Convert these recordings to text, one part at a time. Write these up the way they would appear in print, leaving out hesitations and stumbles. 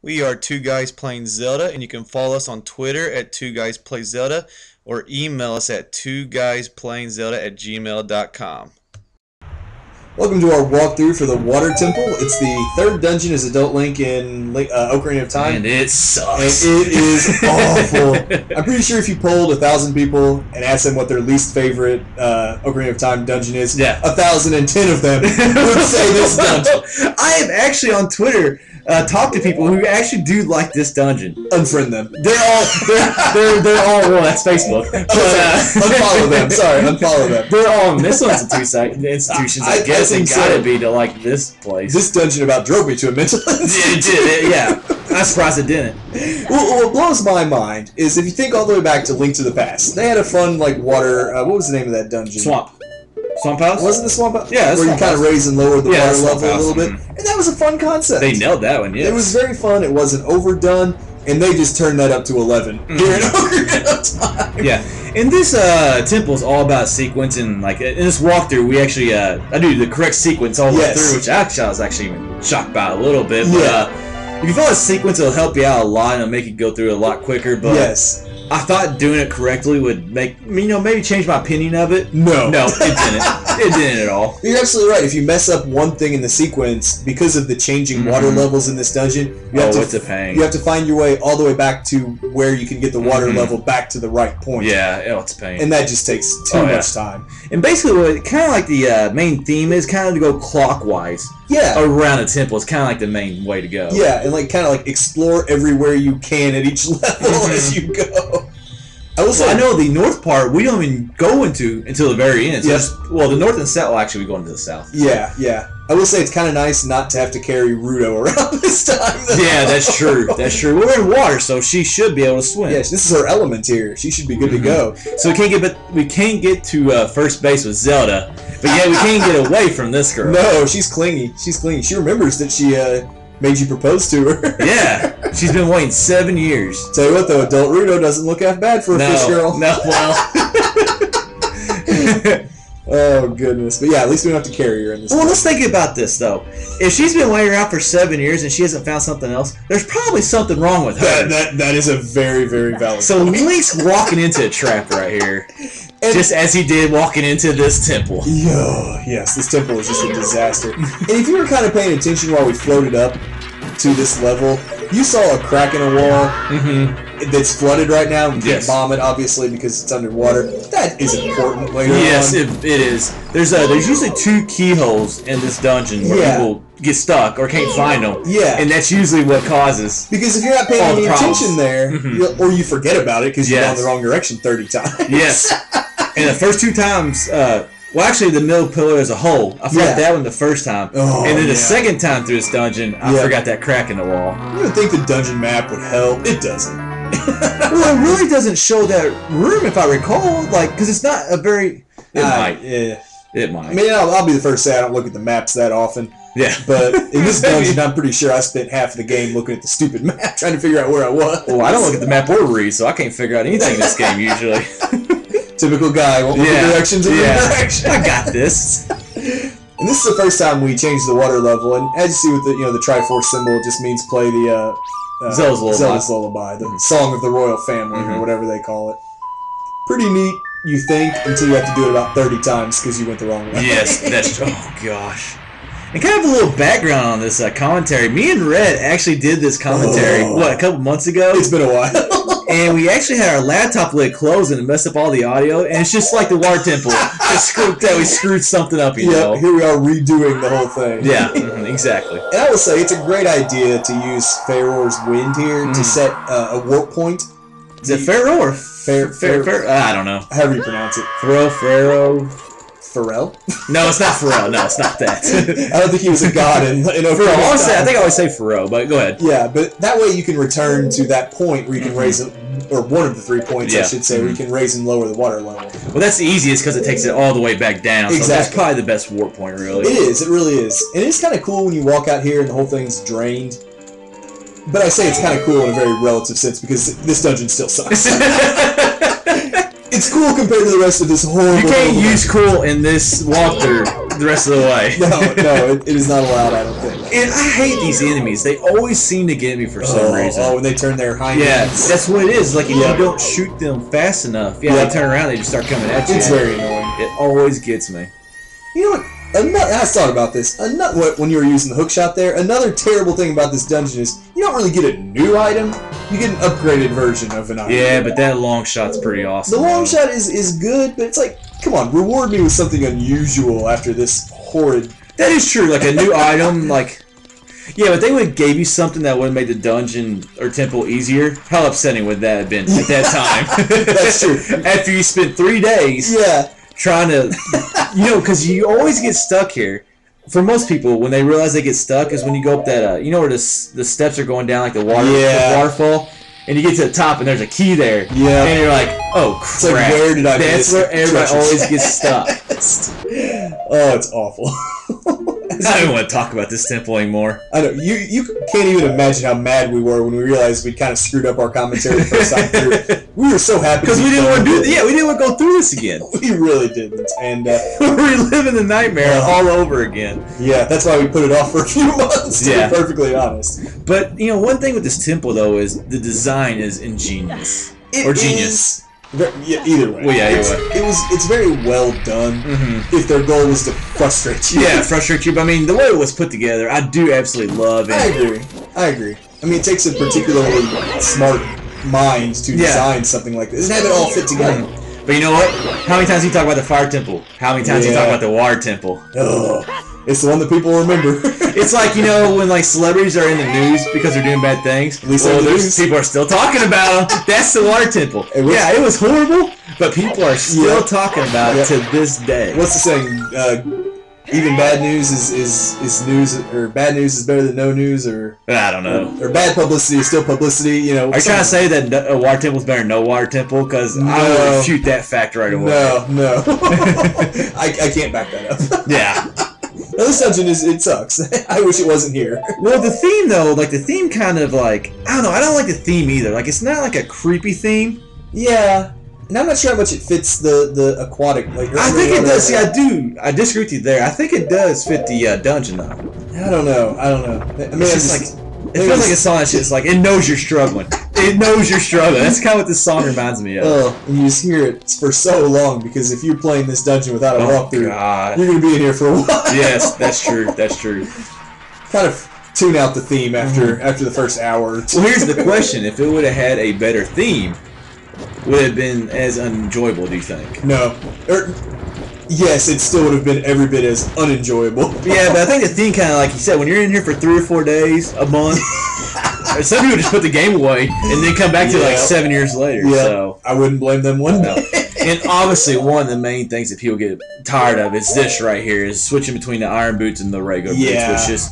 We are Two Guys Playing Zelda, and you can follow us on Twitter at Two Guys Play Zelda, or email us at twoguysPlayingZelda@gmail.com. Welcome to our walkthrough for the Water Temple. It's the third dungeon as Adult Link in Ocarina of Time. And it sucks. And it is awful. I'm pretty sure if you polled 1,000 people and asked them what their least favorite Ocarina of Time dungeon is, 1,010 of them would say this dungeon. I have actually on Twitter talked to people who actually do like this dungeon. Unfriend them. They're all well, that's Facebook. But, unfollow them. Sorry, unfollow them. They're all missiles institutions. I guess it gotta be to like this place. This dungeon about drove me to a mental institution. It did. Yeah, I'm surprised it didn't. Well, what blows my mind is if you think all the way back to Link to the Past, they had a fun water. What was the name of that dungeon? Swamp House? Wasn't the Swamp House? Yeah, where you kind of raise and lower the water level a little bit. Mm-hmm. And that was a fun concept. They nailed that one, yeah. It was very fun. It wasn't overdone. And they just turned that up to 11 here in Ocarina of Time. Yeah. And this temple is all about sequence. And like in this walkthrough, we actually I do the correct sequence all the way through, which actually I was actually even shocked by a little bit. But if you follow the sequence, it'll help you out a lot and it'll make you go through it a lot quicker. But I thought doing it correctly would make me, maybe change my opinion of it. No, it didn't. It didn't at all. You're absolutely right. If you mess up one thing in the sequence because of the changing water levels in this dungeon, you have it's a pain. You have to find your way all the way back to where you can get the water level back to the right point. Yeah, it's a pain. And that just takes too much time. And basically, what kind of like the main theme is kind of to go clockwise. Yeah. Around the temple. It's kind of like the main way to go. Yeah, and kind of explore everywhere you can at each level as you go. I know the north part we don't even go into until the very end. So the north and south. Well, actually, we go into the south. Yeah. I will say it's kind of nice not to have to carry Ruto around this time. Yeah, that's true. That's true. We're in water, so she should be able to swim. Yes, this is her element here. She should be good to go. So we can't get to first base with Zelda, but we can't get away from this girl. No, she's clingy. She remembers that she made you propose to her. Yeah, she's been waiting 7 years. Tell you what, though, adult Ruto doesn't look half bad for a fish girl. No, well. Oh, goodness. But yeah, at least we don't have to carry her in this. Well, let's think about this, though. If she's been waiting around for 7 years and she hasn't found something else, there's probably something wrong with her. That is a very, very valid So Link's walking into a trap right here. Just as he did walking into this temple. Yes, this temple is just a disaster. And if you were kind of paying attention while we floated up to this level, you saw a crack in a wall that's flooded right now. You can't bomb it, obviously, because it's underwater. That is important later on. Yes, it is. There's usually 2 keyholes in this dungeon where people get stuck or can't find them. Yeah. And that's usually what causes. Because if you're not paying any attention there, or you forget about it because you're going the wrong direction 30 times. Yes. And the first 2 times, actually the middle pillar is a hole. I forgot that one the first time. Oh, and then the second time through this dungeon, I forgot that crack in the wall. You would think the dungeon map would help. It doesn't. Well, it really doesn't show that room, if I recall. Because it's not a very... It might. Yeah. It might. I mean, I'll be the first to say I don't look at the maps that often. Yeah. But in this dungeon, I'm pretty sure I spent half of the game looking at the stupid map, trying to figure out where I was. Well, I don't look at the map or read, so I can't figure out anything in this game, usually. Typical guy, won't look at directions in the direction. I got this. And this is the first time we changed the water level, and as you see with the Triforce symbol, it just means play the Zelda's Lullaby, the song of the royal family, or whatever they call it. Pretty neat, you think, until you have to do it about 30 times because you went the wrong way. Yes, that's oh gosh. And kind of a little background on this commentary. Me and Red actually did this commentary, a couple months ago? It's been a while. And we actually had our laptop lid closed and it messed up all the audio. And it's just like the Water Temple. We screwed something up, you know. Here we are redoing the whole thing. Yeah, exactly. And I will say, it's a great idea to use Farore's Wind here to set a warp point. Is it Pharaoh or I don't know. However you pronounce it. Pharaoh. Pharrell? No, it's not Pharrell. No, it's not that. I don't think he was a god in Ocarina. I think I always say Pharrell, but go ahead. Yeah, but that way you can return to that point where you can raise it, or one of the 3 points, I should say, where you can raise and lower the water level. Well, that's the easiest because it takes it all the way back down. So that's probably the best warp point, really. It is. It really is. And it's kind of cool when you walk out here and the whole thing's drained. But I say it's kind of cool in a very relative sense because this dungeon still sucks. It's cool compared to the rest of this horrible... You can't use cool in this walkthrough the rest of the way. No, it is not allowed, I don't think. And I hate these enemies. They always seem to get me for some reason. Oh, when they turn their hind Yeah, ends. that's what it is. Like, if you don't shoot them fast enough, they turn around, they just start coming at you. It's very annoying. It always gets me. You know what? I thought about this. When you were using the hook shot there, another terrible thing about this dungeon is you don't really get a new item. You get an upgraded version of an item. Yeah, but that long shot's pretty awesome. The long shot is good, but it's like, come on, reward me with something unusual after this horrid... That is true, like a new item, like... Yeah, but they would have gave you something that would have made the dungeon or temple easier. How upsetting would that have been at that time? That's true. After you spent 3 days... Yeah. Trying to, because you always get stuck here. For most people, when they realize they get stuck is when you go up that, where the steps are going down like the waterfall, and you get to the top and there's a key there. Yeah. And you're like, oh crap. It's like, where did I miss? That's where everybody always gets stuck. Oh, it's awful. I don't even want to talk about this temple anymore. I know you can't even imagine how mad we were when we realized we kind of screwed up our commentary the first time through. We were so happy because we didn't want to do. Yeah, we didn't want to go through this again. We really didn't, and we're reliving the nightmare all over again. Yeah, that's why we put it off for a few months. To be perfectly honest. But one thing with this temple though is the design is ingenious or genius. Yeah, either way. Well, yeah, either way. It's very well done. If their goal was to frustrate you. Yeah, frustrate you. But I mean, the way it was put together, I do absolutely love it. I agree. I mean, it takes a particularly smart mind to design something like this and have it all fit together. But you know what? How many times do you talk about the fire temple? How many times do you talk about the water temple? It's the one that people remember. It's like, when like celebrities are in the news because they're doing bad things. At least people are still talking about them. That's the water temple. It was horrible, but people are still talking about it to this day. What's the saying? Even bad news is news, or bad news is better than no news, or I don't know. Or bad publicity is still publicity. Are you trying to say that a water temple is better than no water temple? Because I would refute that fact right away. No. I can't back that up. Yeah. No, this dungeon it sucks. I wish it wasn't here. Well, the theme though, like the theme kind of like, I don't know, I don't like the theme either. Like, it's not like a creepy theme. Yeah. And I'm not sure how much it fits the aquatic. Like, I think it does. See, I disagree with you there. I think it does fit the dungeon though. I don't know. I mean, it's just like, it feels like a song that shit's like, it knows you're struggling. It knows you're struggling. That's kind of what this song reminds me of. Oh, and you just hear it for so long, because if you're playing this dungeon without a walkthrough, you're going to be in here for a while. Yes, that's true. That's true. Kind of tune out the theme after the first hour or two. Well, here's the question. If it would have had a better theme, would it have been as enjoyable, do you think? No. Yes, it still would have been every bit as unenjoyable. Yeah, but I think the theme kind of, like you said, when you're in here for 3 or 4 days, a month, some people just put the game away and then come back to it like 7 years later. Yeah, so I wouldn't blame them one day. And obviously, one of the main things that people get tired of is this right here, is switching between the iron boots and the regular boots, which is...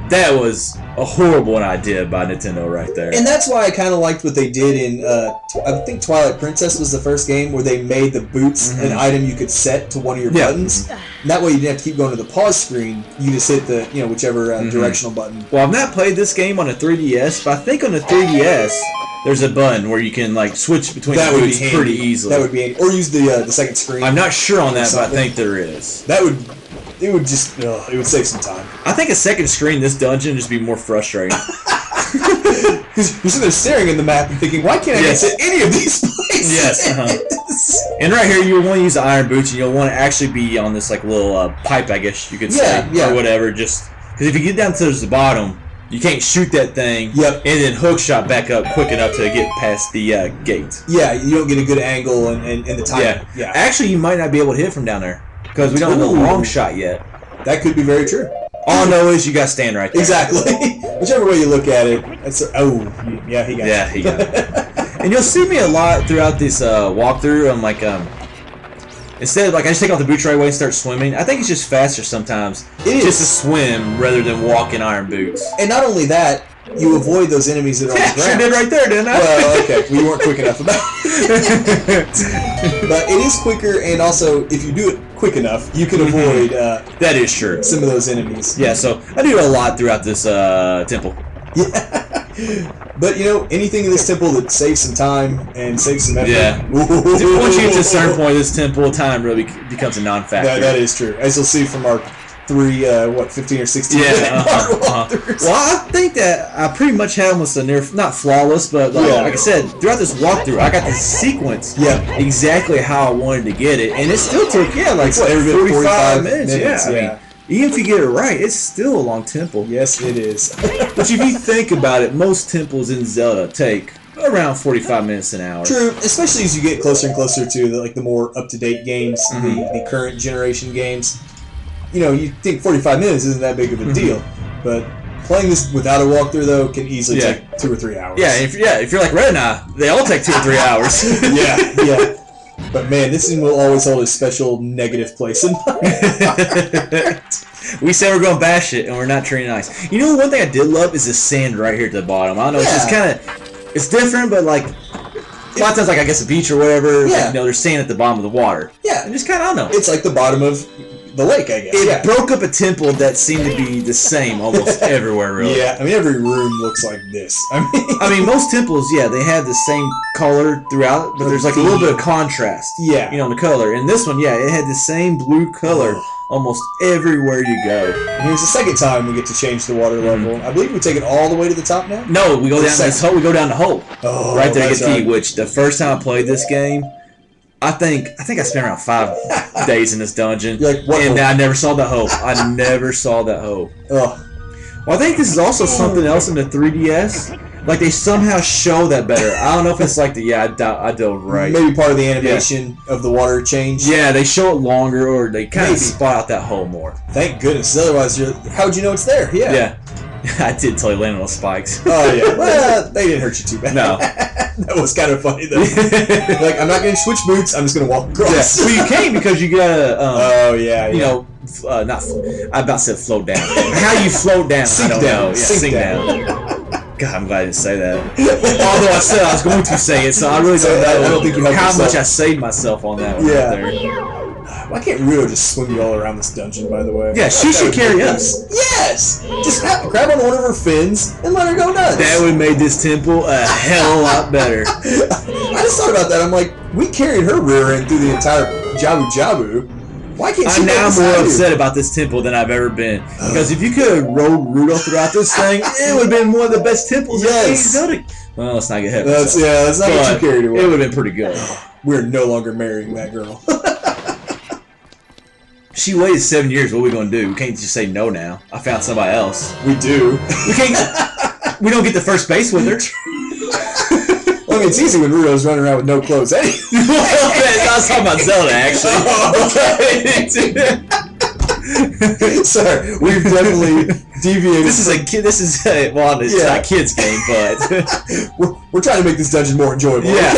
That was a horrible idea by Nintendo right there. And that's why I kind of liked what they did in, I think Twilight Princess was the first game where they made the boots an item you could set to one of your buttons. And that way you didn't have to keep going to the pause screen. You just hit the, whichever directional button. Well, I've not played this game on a 3DS, but I think on the 3DS there's a button where you can like switch between the boots pretty easily. That would be handy. Or use the second screen. I'm not sure on that, but I think there is. It would just, it would save some time. I think a second screen this dungeon would just be more frustrating. Because you're sitting there staring at the map and thinking, why can't I get to any of these places? Yes. And right here, you'll want to use the iron boots, and you'll want to actually be on this like little pipe, I guess you could say, or whatever. Just because if you get down to the bottom, you can't shoot that thing, and then hook shot back up quick enough to get past the gate. Yeah, you don't get a good angle and the time. Yeah. Actually, you might not be able to hit from down there. Because we don't have the long shot yet. That could be very true. All I know is you got to stand right there. Exactly. Whichever way you look at it. He got it. Yeah, he got it. And you'll see me a lot throughout this walkthrough. I'm like, instead of, like, I just take off the boots right away and start swimming. I think it's just faster sometimes. It is. Just to swim rather than walk in iron boots. And not only that, you avoid those enemies that are on the ground. Sure did right there, didn't I? Well, okay. We weren't quick enough about it. But it is quicker, and also, if you do it quick enough, you can avoid that is true. Some of those enemies. Yeah, so I do a lot throughout this temple. Yeah. But, anything in this temple that saves some time and saves some effort. Yeah. Once you get to a certain point, this temple, time really becomes a non-factor. That is true. As you'll see from our 3 15 or 16 minute water walkthroughs. Well, I think that I pretty much had almost a near, not flawless, but like I said, throughout this walkthrough, I got the sequence exactly how I wanted to get it, and it still took like every 45 minutes. Yeah, I mean, even if you get it right, it's still a long temple. Yes, it is. But if you think about it, most temples in Zelda take around 45 minutes an hour. True, especially as you get closer and closer to the more up-to-date games, the current generation games. You know, you think 45 minutes isn't that big of a deal, but playing this without a walkthrough though can easily take 2 or 3 hours. Yeah, if you're like Red and I, they all take 2 or 3 hours. yeah. But man, this one will always hold a special negative place in my heart. We said we're gonna bash it, and we're not treating it nice. You know, one thing I did love is the sand right here at the bottom. I don't know, it's just kind of, it's different, but like a lot of times, like I guess a beach or whatever, like, you know, there's sand at the bottom of the water. Yeah, and just kind of, I don't know. It's like the bottom of the lake, I guess. It broke up a temple that seemed to be the same almost everywhere, really. Yeah, I mean, every room looks like this. I mean, most temples, they have the same color throughout, but there's like a little bit of contrast. Yeah. You know, in the color. And this one, it had the same blue color almost everywhere you go. And here's the second time we get to change the water level. I believe we take it all the way to the top now? No, we go down this hole. We go down the hole. Oh, right there, get key. Which the first time I played this game, I think I spent around 5 days in this dungeon. You're like, what hole? I never saw that hole. I never saw that hole. Oh. Well, I think this is also something else in the 3DS. Like they somehow show that better. I don't know if it's like I dove right. Maybe part of the animation of the water change. Yeah, they show it longer, or they kind of spot out that hole more. Thank goodness. Otherwise, how would you know it's there? Yeah. I did totally land on those spikes. Oh yeah. Well, they didn't hurt you too bad. No. That was kind of funny though. Like, I'm not going to switch boots. I'm just going to walk across. Well, you can't because you gotta. You know, not. I about said float down. How you float down? Sink I don't down. know. Sink down. God, I'm glad I didn't say that. Although I said I was going to say it, so I really don't know I don't think you how much I saved myself on that one right there. Why can't Rio just swing you all around this dungeon, by the way? Yeah, she should carry us. Yes! Just grab on one of her fins and let her go nuts. That would have made this temple a hell of a lot better. I just thought about that. I'm like, we carried her rear end through the entire Jabu. Why can't she? I'm now more upset about this temple than I've ever been. Because if you could have rode Rudolph throughout this thing, it would have been one of the best temples in Zelda. Well, let's not get ahead of ourselves. Let's not get too carried away. It would have been pretty good. We're no longer marrying that girl. She waited 7 years. What are we going to do? We can't just say no now. I found somebody else. We do. We can't. We don't get the first base with her. Well, I mean, it's easy when Rudo's running around with no clothes. Hey. I was talking about Zelda, actually. Sorry, we've definitely deviated. This is a kid. This is well, it's not a kids game, but we're trying to make this dungeon more enjoyable. Yeah,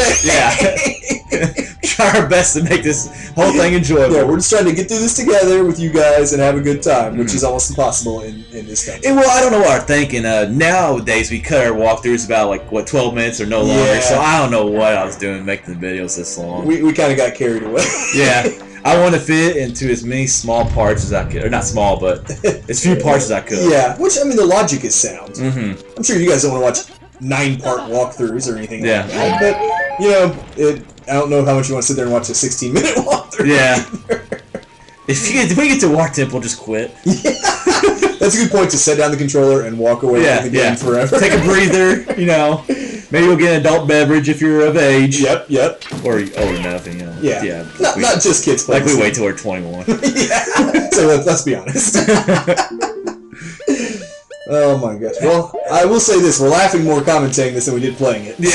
Try our best to make this whole thing enjoyable. Yeah, we're just trying to get through this together with you guys and have a good time, which is almost impossible in this dungeon. Well, I don't know what I'm thinking. Nowadays, we cut our walkthroughs about 12 minutes or no longer. So I don't know what I was doing making the videos this long. We kind of got carried away. Yeah. I want to fit into as many small parts as I could. Or not small, but as few parts as I could. Yeah, which, I mean, the logic is sound. I'm sure you guys don't want to watch 9-part walkthroughs or anything like that. But, you know, I don't know how much you want to sit there and watch a 16-minute walkthrough. Yeah. If we get to War Temple, just quit. Yeah. That's a good point, to set down the controller and walk away from the game forever. Take a breather, you know. Maybe you'll get an adult beverage if you're of age. Yep. Or old enough, you know. Yeah. Not just kids playing. Like we wait till we're 21. Yeah. So let's be honest. Oh my gosh. Well, I will say this: we're laughing more commentating this than we did playing it. Yeah.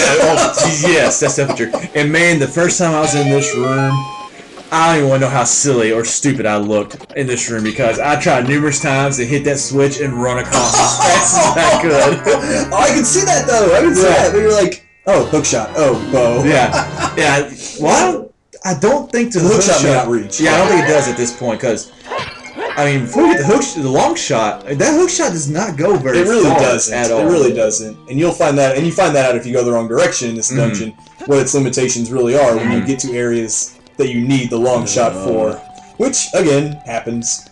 Yes, that's definitely true. And man, the first time I was in this room, I don't even want to know how silly or stupid I looked in this room, because I tried numerous times to hit that switch and run across as fast as I could. Oh, I can see that though. I can see that. But you're like, oh, hookshot. Oh, bow. Yeah. Well, I don't think the hookshot may not reach. Yeah, I don't think it does at this point, because I mean, before we get the long shot, that hook shot does not go very far. It really doesn't at all. It really doesn't. And you'll find that, and you find that out if you go the wrong direction in this dungeon, what its limitations really are when you get to areas that you need the long shot for, which again happens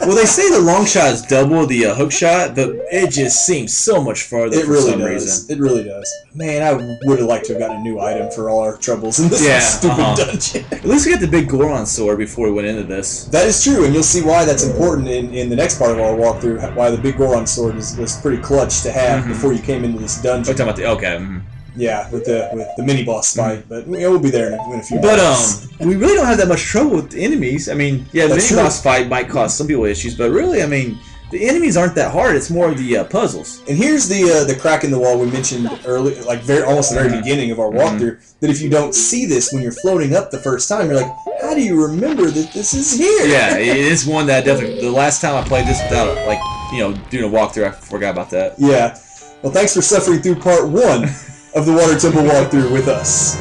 Well, they say the long shot is double the hook shot, but it just seems so much farther It for really some does. reason. It really does. Man, I would have liked to have gotten a new item for all our troubles in this stupid dungeon. At least we got the big Goron sword before we went into this. That is true, and you'll see why that's important in the next part of our walkthrough. Why the big Goron sword was pretty clutch to have before you came into this dungeon. We're talking about the Yeah, with the mini boss fight, but we'll be there in a few But minutes. we really don't have that much trouble with the enemies. I mean, yeah, the mini boss fight might cause some people issues, but really, I mean, the enemies aren't that hard. It's more of the puzzles. And here's the crack in the wall we mentioned early, like almost the very beginning of our walkthrough. That if you don't see this when you're floating up the first time, you're like, how do you remember that this is here? Yeah, it's one that definitely. The last time I played this without doing a walkthrough, I forgot about that. Yeah. Well, thanks for suffering through part 1 of the Water Temple walkthrough with us.